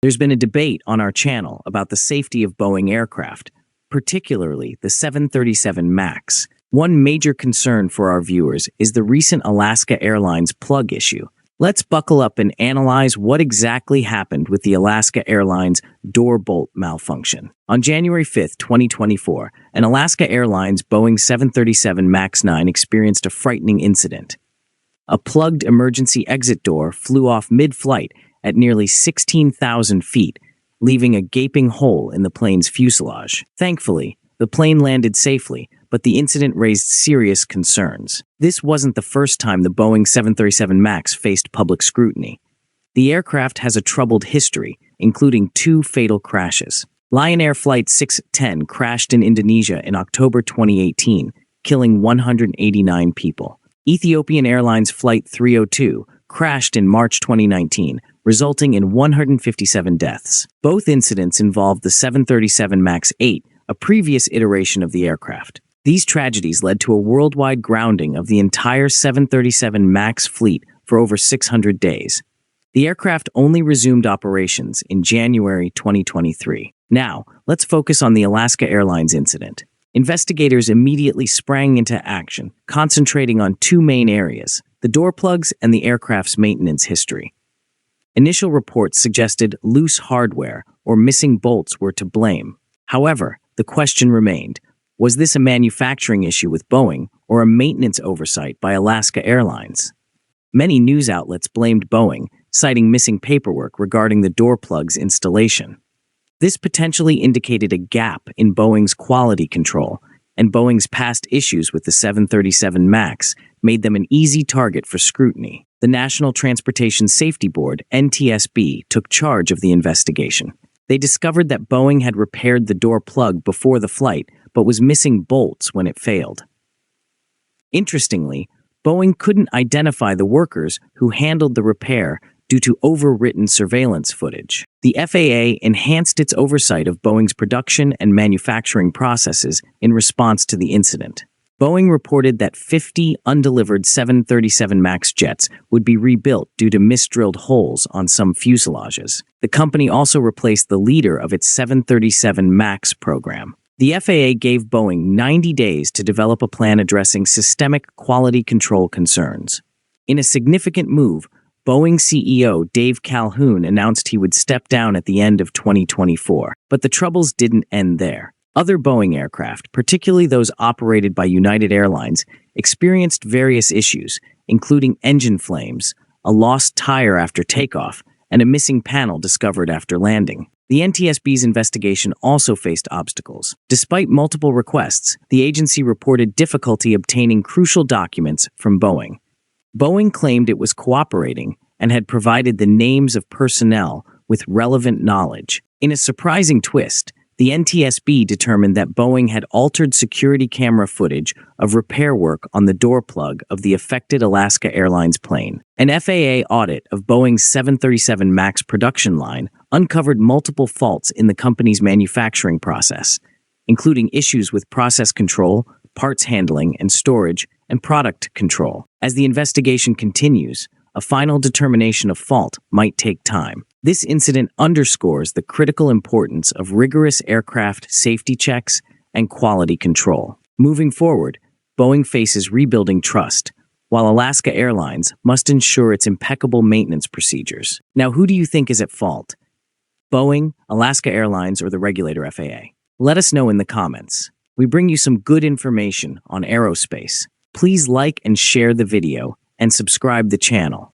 There's been a debate on our channel about the safety of Boeing aircraft, particularly the 737 MAX. One major concern for our viewers is the recent Alaska Airlines plug issue. Let's buckle up and analyze what exactly happened with the Alaska Airlines door bolt malfunction. On January 5, 2024, an Alaska Airlines Boeing 737 MAX 9 experienced a frightening incident. A plugged emergency exit door flew off mid-flight at nearly 16,000 feet, leaving a gaping hole in the plane's fuselage. Thankfully, the plane landed safely, but the incident raised serious concerns. This wasn't the first time the Boeing 737 MAX faced public scrutiny. The aircraft has a troubled history, including 2 fatal crashes. Lion Air Flight 610 crashed in Indonesia in October 2018, killing 189 people. Ethiopian Airlines Flight 302 crashed in March 2019, resulting in 157 deaths. Both incidents involved the 737 MAX 8, a previous iteration of the aircraft. These tragedies led to a worldwide grounding of the entire 737 MAX fleet for over 600 days. The aircraft only resumed operations in January 2023. Now, let's focus on the Alaska Airlines incident. Investigators immediately sprang into action, concentrating on 2 main areas: the door plugs and the aircraft's maintenance history. Initial reports suggested loose hardware or missing bolts were to blame. However, the question remained: was this a manufacturing issue with Boeing or a maintenance oversight by Alaska Airlines? Many news outlets blamed Boeing, citing missing paperwork regarding the door plug's installation. This potentially indicated a gap in Boeing's quality control, and Boeing's past issues with the 737 MAX made them an easy target for scrutiny. The National Transportation Safety Board, NTSB, took charge of the investigation. They discovered that Boeing had repaired the door plug before the flight, but was missing bolts when it failed. Interestingly, Boeing couldn't identify the workers who handled the repair due to overwritten surveillance footage. The FAA enhanced its oversight of Boeing's production and manufacturing processes in response to the incident. Boeing reported that 50 undelivered 737 MAX jets would be rebuilt due to misdrilled holes on some fuselages. The company also replaced the leader of its 737 MAX program. The FAA gave Boeing 90 days to develop a plan addressing systemic quality control concerns. In a significant move, Boeing CEO Dave Calhoun announced he would step down at the end of 2024. But the troubles didn't end there. Other Boeing aircraft, particularly those operated by United Airlines, experienced various issues, including engine flames, a lost tire after takeoff, and a missing panel discovered after landing. The NTSB's investigation also faced obstacles. Despite multiple requests, the agency reported difficulty obtaining crucial documents from Boeing. Boeing claimed it was cooperating and had provided the names of personnel with relevant knowledge. In a surprising twist, the NTSB determined that Boeing had altered security camera footage of repair work on the door plug of the affected Alaska Airlines plane. An FAA audit of Boeing's 737 MAX production line uncovered multiple faults in the company's manufacturing process, including issues with process control, parts handling and storage, and product control. As the investigation continues, a final determination of fault might take time. This incident underscores the critical importance of rigorous aircraft safety checks and quality control. Moving forward, Boeing faces rebuilding trust, while Alaska Airlines must ensure its impeccable maintenance procedures. Now, who do you think is at fault? Boeing, Alaska Airlines, or the regulator FAA? Let us know in the comments. We bring you some good information on aerospace. Please like and share the video and subscribe the channel.